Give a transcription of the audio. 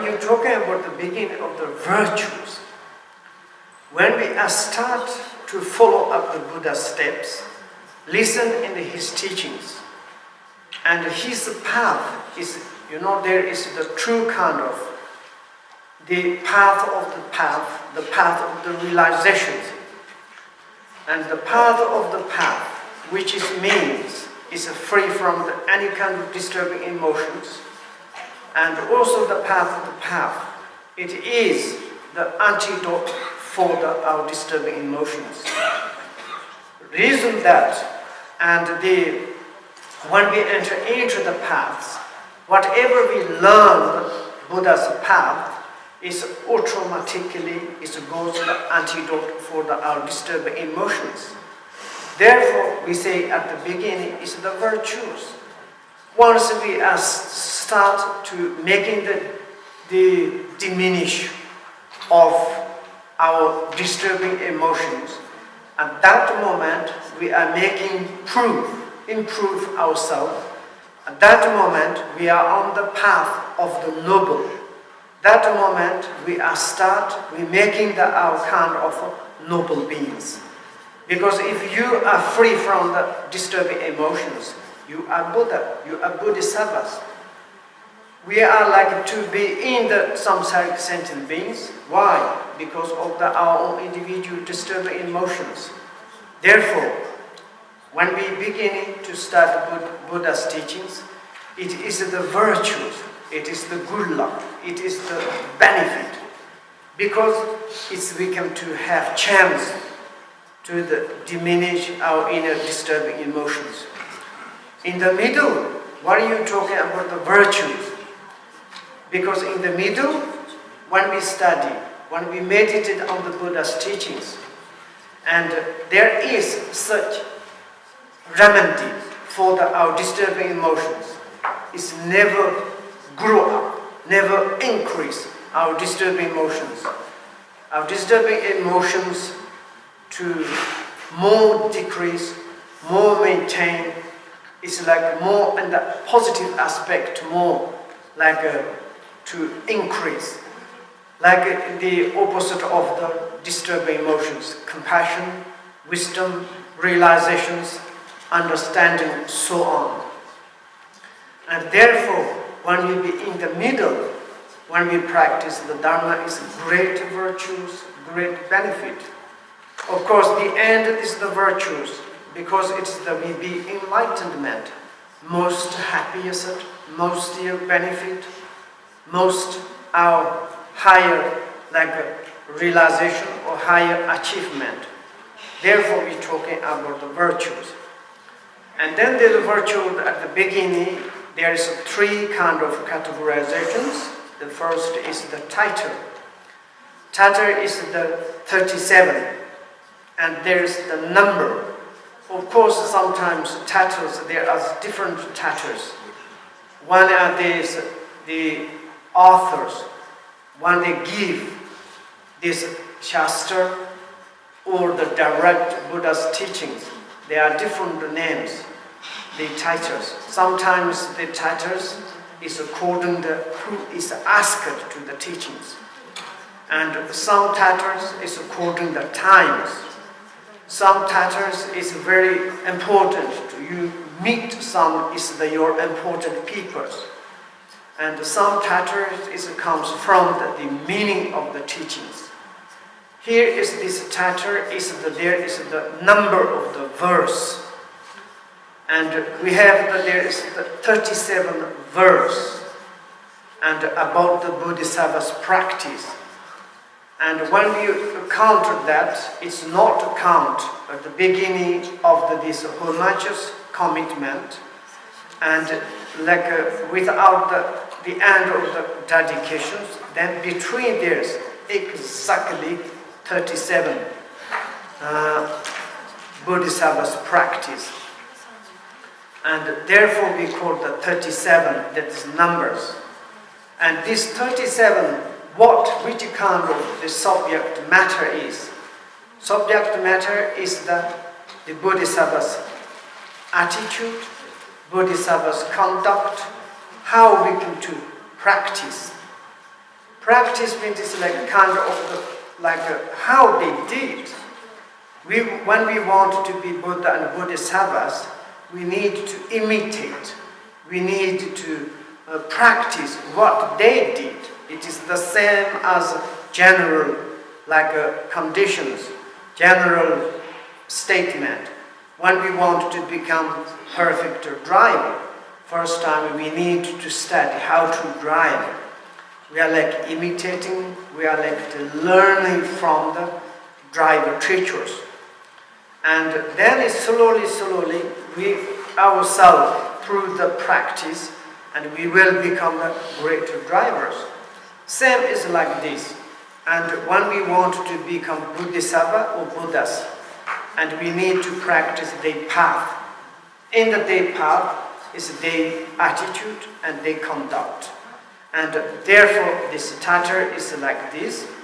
You're talking about the beginning of the virtues. When we start to follow up the Buddha's steps, listen in his teachings, and his path is, there is the true kind of the path of the path of the realizations, and the path of the path, which means is free from any kind of disturbing emotions, and also the path of the path. It is the antidote for our disturbing emotions. Reason that, and when we enter into the paths, whatever we learn Buddha's path is automatically goes to the antidote for our disturbing emotions. Therefore, we say at the beginning is the virtues. Once we start to making the diminish of our disturbing emotions, at that moment we are making improve ourselves. At that moment we are on the path of the noble. That moment we making our kind of noble beings. Because if you are free from the disturbing emotions, you are Buddha, you are Bodhisattvas. We are like to be in the samsaric sentient beings. Why? Because of our own individual disturbing emotions. Therefore, when we begin to start Buddha's teachings, it is the virtues, it is the good luck, it is the benefit. Because we come to have chance to diminish our inner disturbing emotions. In the middle, what are you talking about the virtues? Because in the middle, when we study, when we meditate on the Buddha's teachings, and there is such remedy for our disturbing emotions, is never grow up, never increase our disturbing emotions. Our disturbing emotions to more decrease, more maintain, is like more in the positive aspect, more like to increase. Like the opposite of the disturbing emotions, compassion, wisdom, realizations, understanding, so on. And therefore, when we be in the middle, when we practice the Dharma, is great virtues, great benefit. Of course, the end is the virtues, because it's we be enlightenment, most happiest, most benefit, most our higher realization or higher achievement. Therefore, we're talking about the virtues. And then there's a virtue at the beginning. There is three kind of categorizations. The first is the title. Title is the 37, and there is the number. Of course, sometimes titles, there are different titles. One are the authors, when they give this Shastra or the direct Buddha's teachings, there are different names, the titles. Sometimes the titles is according to who is asked to the teachings. And some titles is according to times. Some titles is very important to you. Meet some is your important people. And some titles comes from the meaning of the teachings. Here is this title, there is the number of the verse. And we have there is the 37 verse and about the Bodhisattva's practice. And when you count that, it's not to count at the beginning of this homageous commitment, and without the end of the dedications, then between there's exactly 37 Bodhisattva's practice. And therefore we call the 37, that is numbers. And this 37, which kind of the subject matter is? Subject matter is the Bodhisattva's attitude, Bodhisattva's conduct, how we can to practice. Practice means it's like kind of how they did. When we want to be Buddha and Bodhisattvas, we need to imitate. We need to practice what they did. It is the same as general conditions, general statement. When we want to become perfect driver, first time we need to study how to drive. We are like imitating, we are like learning from the driver teachers. And then slowly, we ourselves through the practice, and we will become the great drivers. Same is like this. And when we want to become Bodhisattva or Buddhas, and we need to practice their path. In the their path is their attitude and their conduct. And therefore, this starter is like this.